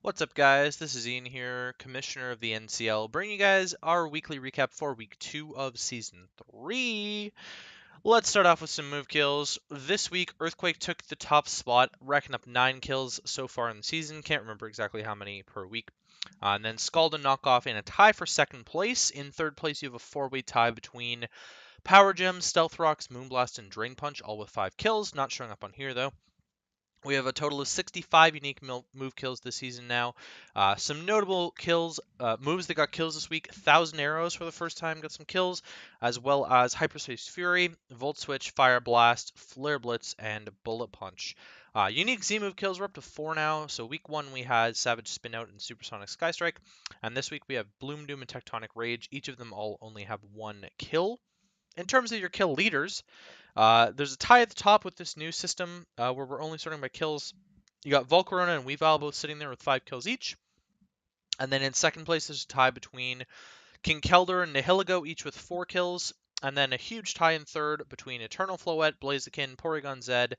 What's up, guys? This is Ian here, Commissioner of the NCL, bringing you guys our weekly recap for Week 2 of Season 3. Let's start off with some move kills. This week, Earthquake took the top spot, racking up 9 kills so far in the season. Can't remember exactly how many per week. And then Scald and Knockoff in a tie for second place. In third place, you have a 4-way tie between Power Gem, Stealth Rocks, Moonblast, and Drain Punch, all with 5 kills. Not showing up on here, though. We have a total of 65 unique move kills this season now. Some notable kills, moves that got kills this week. 1,000 Arrows for the first time got some kills, as well as Hyperspace Fury, Volt Switch, Fire Blast, Flare Blitz, and Bullet Punch. Unique Z move kills are up to 4 now. So week 1 we had Savage Spin Out and Supersonic Sky Strike, and this week we have Bloom Doom and Tectonic Rage. Each of them all only have 1 kill. In terms of your kill leaders, there's a tie at the top with this new system where we're only sorting by kills. You got Volcarona and Weavile both sitting there with 5 kills each. And then in second place, there's a tie between King Keldor and Nihilego, each with 4 kills. And then a huge tie in third between Eternal Floette, Blaziken, Porygon Zed,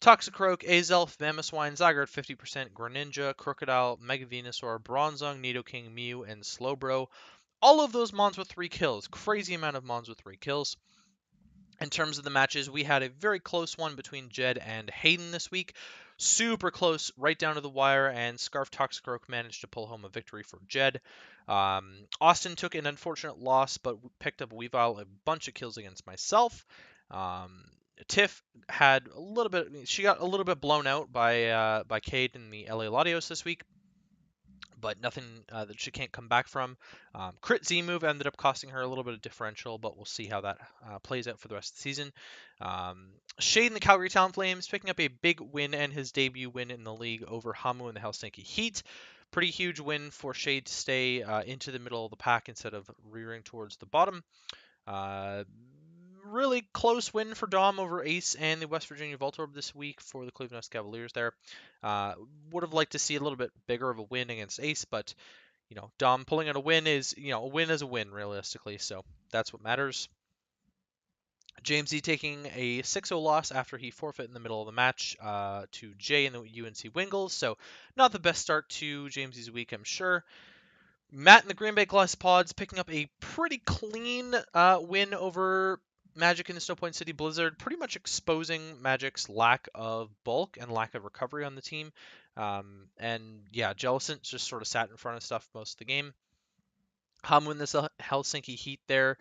Toxicroak, Azelf, Mamoswine, Zygarde 50%, Greninja, Crocodile, Mega Venusaur, Bronzong, Nidoking, Mew, and Slowbro. All of those Mons with 3 kills. Crazy amount of Mons with 3 kills. In terms of the matches, we had a very close one between Jed and Hayden this week. Super close, right down to the wire, and Scarf Toxicroak managed to pull home a victory for Jed. Austin took an unfortunate loss, but picked up Weavile a bunch of kills against myself. Tiff had a little bit. She got a little bit blown out by Cade in the LA Latios this week, but nothing that she can't come back from. Crit Z move ended up costing her a little bit of differential, but we'll see how that plays out for the rest of the season. Shade in the Calgary Talon Flames picking up a big win and his debut win in the league over Hamu in the Helsinki Heat. Pretty huge win for Shade to stay into the middle of the pack instead of rearing towards the bottom. Really close win for Dom over Ace and the West Virginia Voltorb this week for the Cleveland Cavaliers there. Would have liked to see a little bit bigger of a win against Ace, but Dom pulling out a win is, a win is a win realistically, so that's what matters. James E taking a 6-0 loss after he forfeit in the middle of the match to Jay in the UNC Wingles, so not the best start to James E's week, I'm sure. Matt in the Green Bay Glass Pods picking up a pretty clean win over Magic in the Snowpoint City Blizzard, pretty much exposing Magic's lack of bulk and lack of recovery on the team. And yeah, Jellicent just sort of sat in front of stuff most of the game. Hamu in this Helsinki Heat there,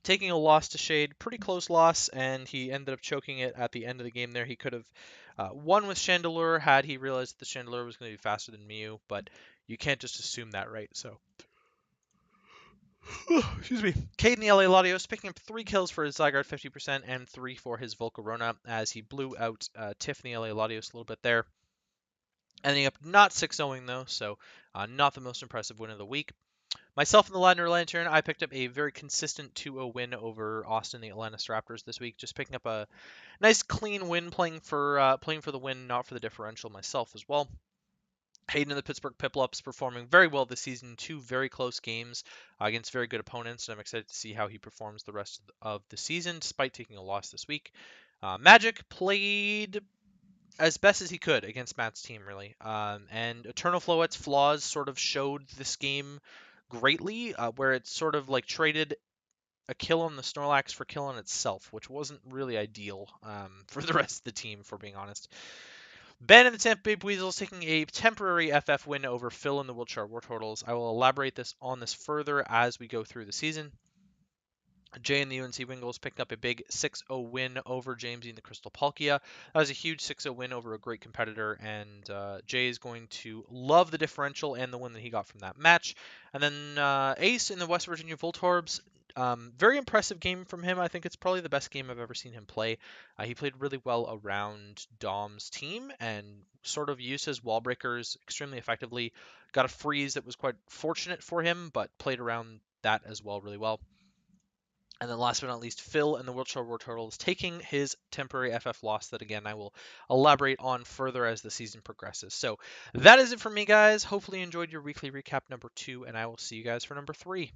taking a loss to Shade, pretty close loss, and he ended up choking it at the end of the game there. He could have won with Chandelure had he realized that the Chandelure was going to be faster than Mew, but you can't just assume that, right? So excuse me. Cade in the LA Latios picking up 3 kills for his Zygarde 50% and 3 for his Volcarona as he blew out Tiff in the LA Latios a little bit there. Ending up not 6-0ing though, so not the most impressive win of the week. Myself in the Ladner Lantern, I picked up a very consistent 2-0 win over Austin, the Atlantis Raptors this week. Just picking up a nice clean win, playing for the win, not for the differential myself as well. Hayden and the Pittsburgh Piplups performing very well this season. 2 very close games against very good opponents, and I'm excited to see how he performs the rest of the season, despite taking a loss this week. Magic played as best as he could against Matt's team, really. And Eternal Floette's flaws sort of showed this game greatly, where it sort of like traded a kill on the Snorlax for kill on itself, which wasn't really ideal for the rest of the team, for being honest. Ben and the Tampa Bay Weasels taking a temporary FF win over Phil and the Wiltshire Wartortles. I will elaborate on this further as we go through the season. Jay and the UNC Wingles picked up a big 6-0 win over James in the Crystal Palkia. That was a huge 6-0 win over a great competitor, and Jay is going to love the differential and the win that he got from that match. And then Ace in the West Virginia Voltorbs. Very impressive game from him. I think it's probably the best game I've ever seen him play. He played really well around Dom's team and sort of used his wall breakers extremely effectively. Got a freeze that was quite fortunate for him, but played around that as well really well. And then last but not least, Phil and the Wiltshire Wartortles taking his temporary FF loss that, again, I will elaborate on further as the season progresses. So that is it for me, guys. Hopefully you enjoyed your weekly recap number 2, and I will see you guys for number 3.